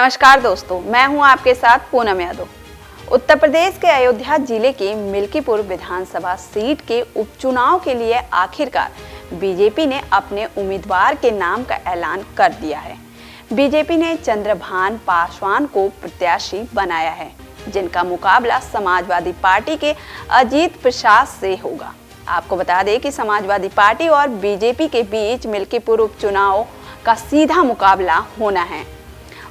नमस्कार दोस्तों, मैं हूं आपके साथ पूनम यादव। उत्तर प्रदेश के अयोध्या जिले के मिल्कीपुर विधानसभा सीट के उपचुनाव के लिए आखिरकार बीजेपी ने अपने उम्मीदवार के नाम का ऐलान कर दिया है। बीजेपी ने चंद्रभान पासवान को प्रत्याशी बनाया है, जिनका मुकाबला समाजवादी पार्टी के अजीत प्रसाद से होगा। आपको बता दें कि समाजवादी पार्टी और बीजेपी के बीच मिल्कीपुर उपचुनाव का सीधा मुकाबला होना है।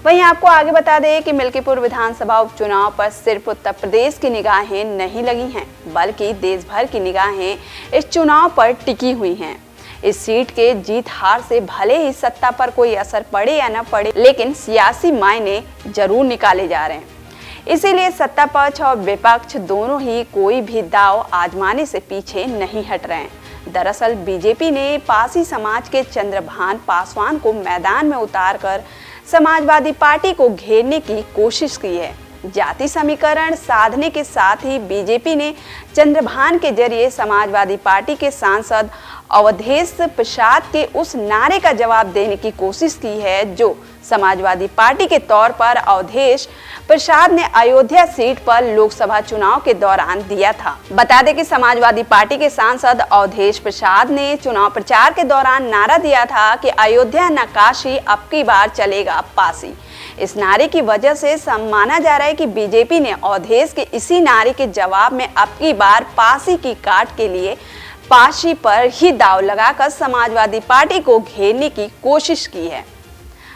वहीं आपको आगे बता दें कि मिल्कीपुर विधानसभा उपचुनाव पर सिर्फ उत्तर प्रदेश की निगाहें नहीं लगी हैं, बल्कि देश भर की निगाहें इस चुनाव पर टिकी हुई हैं। इस सीट के जीत हार से भले ही सत्ता पर कोई असर पड़े या न पड़े, लेकिन सियासी मायने जरूर निकाले जा रहे हैं। इसीलिए सत्ता पक्ष और विपक्ष दोनों ही कोई भी दांव आजमाने से पीछे नहीं हट रहे हैं। दरअसल बीजेपी ने पासी समाज के चंद्रभान पासवान को मैदान में उतारकर समाजवादी पार्टी को घेरने की कोशिश की है। जाति समीकरण साधने के साथ ही बीजेपी ने चंद्रभान के जरिए समाजवादी पार्टी के सांसद अवधेश प्रसाद के उस नारे का जवाब देने की कोशिश की है जो समाजवादी पार्टी के तौर पर अवधेश प्रसाद ने अयोध्या सीट पर लोकसभा चुनाव के दौरान दिया था। बता दें कि समाजवादी पार्टी के सांसद अवधेश प्रसाद ने चुनाव प्रचार के दौरान नारा दिया था कि अयोध्या न काशी, अब की बार चलेगा पासी। इस नारे की वजह से माना जा रहा है कि बीजेपी ने अवधेश के इसी नारे के जवाब में अब की बार पासी की काट के लिए पासी पर ही दांव लगाकर समाजवादी पार्टी को घेरने की कोशिश की है।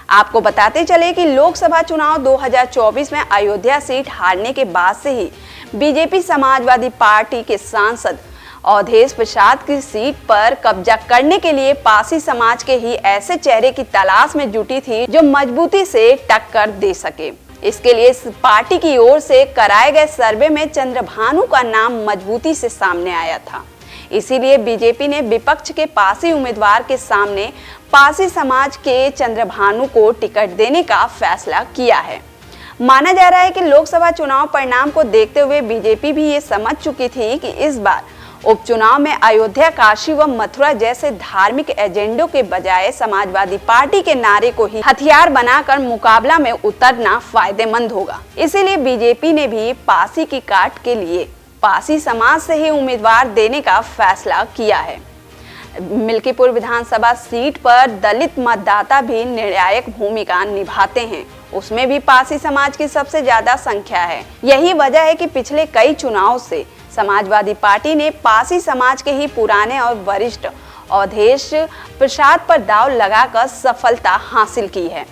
आपको बताते चले कि लोकसभा चुनाव 2024 में अयोध्या सीट हारने के बाद से ही बीजेपी समाजवादी पार्टी के सांसद अवधेश प्रसाद की सीट पर कब्जा करने के लिए पासी समाज के ही ऐसे चेहरे की तलाश में जुटी थी जो मजबूती से टक्कर दे सके। इसके लिए इस पार्टी की ओर से कराए गए सर्वे में चंद्रभानु का नाम मजबूती से सामने आया था। इसीलिए बीजेपी ने विपक्ष के पासी उम्मीदवार के सामने पासी समाज के चंद्रभानु को टिकट देने का फैसला किया है। माना जा रहा है कि लोकसभा चुनाव परिणाम को देखते हुए बीजेपी भी ये समझ चुकी थी कि इस बार उपचुनाव में अयोध्या, काशी व मथुरा जैसे धार्मिक एजेंडों के बजाय समाजवादी पार्टी के नारे को ही हथियार बनाकर मुकाबला में उतरना फायदेमंद होगा। इसीलिए बीजेपी ने भी पासी की काट के लिए पासी समाज से ही उम्मीदवार देने का फैसला किया है। मिल्कीपुर विधानसभा सीट पर दलित मतदाता भी निर्णायक भूमिका निभाते हैं, उसमें भी पासी समाज की सबसे ज्यादा संख्या है। यही वजह है कि पिछले कई चुनाव से समाजवादी पार्टी ने पासी समाज के ही पुराने और वरिष्ठ अवधेश प्रसाद पर दांव लगाकर सफलता हासिल की है।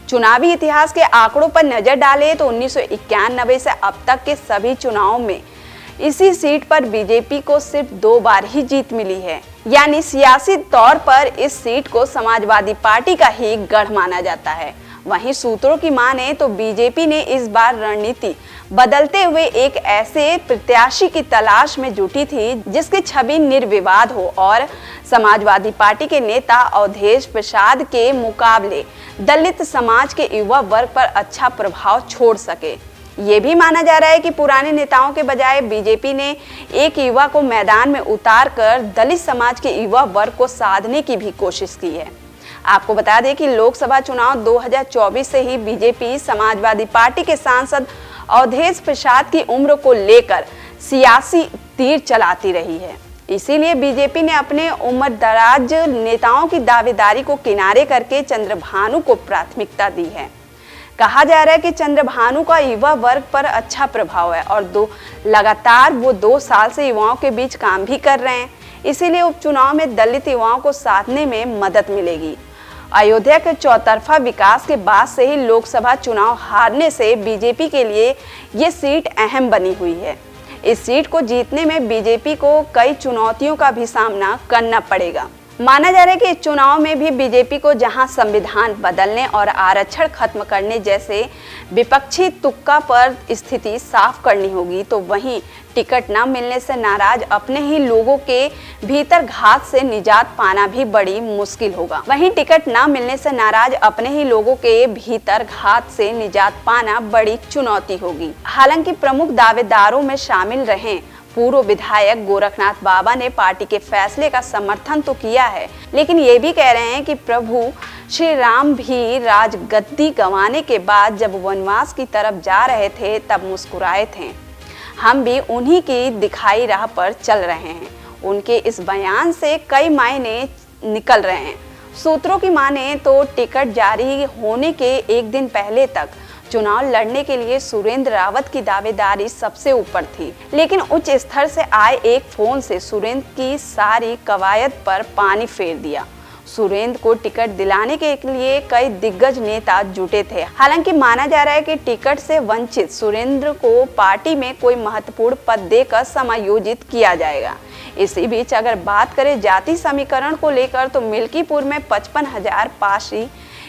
चुनावी इतिहास के आंकड़ों पर नजर डालें तो 1991 से अब तक के सभी चुनावों में इसी सीट पर बीजेपी को सिर्फ 2 बार ही जीत मिली है। यानी सियासी तौर पर इस सीट को समाजवादी पार्टी का ही गढ़ माना जाता है। वहीं सूत्रों की माने तो बीजेपी ने इस बार रणनीति बदलते हुए एक ऐसे प्रत्याशी की तलाश में जुटी थी जिसकी छवि निर्विवाद हो और समाजवादी पार्टी के नेता अवधेश प्रसाद के मुकाबले दलित समाज के युवा वर्ग पर अच्छा प्रभाव छोड़ सके। ये भी माना जा रहा है कि पुराने नेताओं के बजाय बीजेपी ने एक युवा को मैदान में उतारकर दलित समाज के युवा वर्ग को साधने की भी कोशिश की है। आपको बता दें कि लोकसभा चुनाव 2024 से ही बीजेपी समाजवादी पार्टी के सांसद अवधेश प्रसाद की उम्र को लेकर सियासी तीर चलाती रही है। इसीलिए बीजेपी ने अपने उम्रदराज नेताओं की दावेदारी को किनारे करके चंद्रभानु को प्राथमिकता दी है। कहा जा रहा है कि चंद्रभानु का युवा वर्ग पर अच्छा प्रभाव है और लगातार वो 2 साल से युवाओं के बीच काम भी कर रहे हैं। इसीलिए उपचुनाव में दलित युवाओं को साधने में मदद मिलेगी। अयोध्या के चौतरफा विकास के बाद से ही लोकसभा चुनाव हारने से बीजेपी के लिए ये सीट अहम बनी हुई है। इस सीट को जीतने में बीजेपी को कई चुनौतियों का भी सामना करना पड़ेगा। माना जा रहा है कि इस चुनाव में भी बीजेपी को जहां संविधान बदलने और आरक्षण खत्म करने जैसे विपक्षी तुक्का पर स्थिति साफ करनी होगी, तो वहीं टिकट न मिलने से नाराज अपने ही लोगों के भीतर घात से निजात पाना भी बड़ी मुश्किल होगा। वहीं टिकट न मिलने से नाराज अपने ही लोगों के भीतर घात से निजात पाना बड़ी चुनौती होगी। हालांकि प्रमुख दावेदारों में शामिल रहे पूर्व विधायक गोरखनाथ बाबा ने पार्टी के फैसले का समर्थन तो किया है, लेकिन ये भी कह रहे हैं कि प्रभु श्री राम भी राजगद्दी गंवाने के बाद जब वनवास की तरफ जा रहे थे तब मुस्कुराए थे। हम भी उन्हीं की दिखाई राह पर चल रहे हैं। उनके इस बयान से कई मायने निकल रहे हैं। सूत्रों की माने तो टिकट जारी होने के एक दिन पहले तक चुनाव लड़ने के लिए सुरेंद्र रावत की दावेदारी सबसे ऊपर थी, लेकिन उच्च स्तर से आए एक फोन से सुरेंद्र की सारी कवायद पर पानी फेर दिया। सुरेंद्र को टिकट दिलाने के लिए कई दिग्गज नेता जुटे थे। हालांकि माना जा रहा है कि टिकट से वंचित सुरेंद्र को पार्टी में कोई महत्वपूर्ण पद देकर समायोजित किया जाएगा। इसी बीच अगर बात करें जाति समीकरण को लेकर तो मिल्कीपुर में 55,000 पासी,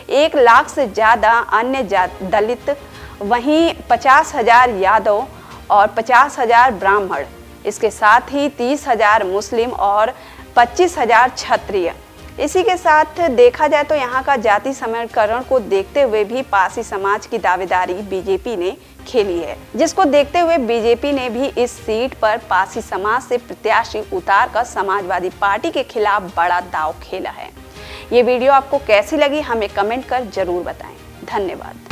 1 लाख से ज्यादा अन्य दलित, वहीं 50,000 यादव और 50,000 ब्राह्मण, इसके साथ ही 30,000 मुस्लिम और 25,000 क्षत्रिय। इसी के साथ देखा जाए तो यहाँ का जाति समीकरण को देखते हुए भी पासी समाज की दावेदारी बीजेपी ने खेली है, जिसको देखते हुए बीजेपी ने भी इस सीट पर पासी समाज से प्रत्याशी उतारकर समाजवादी पार्टी के खिलाफ बड़ा दांव खेला है। ये वीडियो आपको कैसी लगी हमें कमेंट कर जरूर बताएं। धन्यवाद।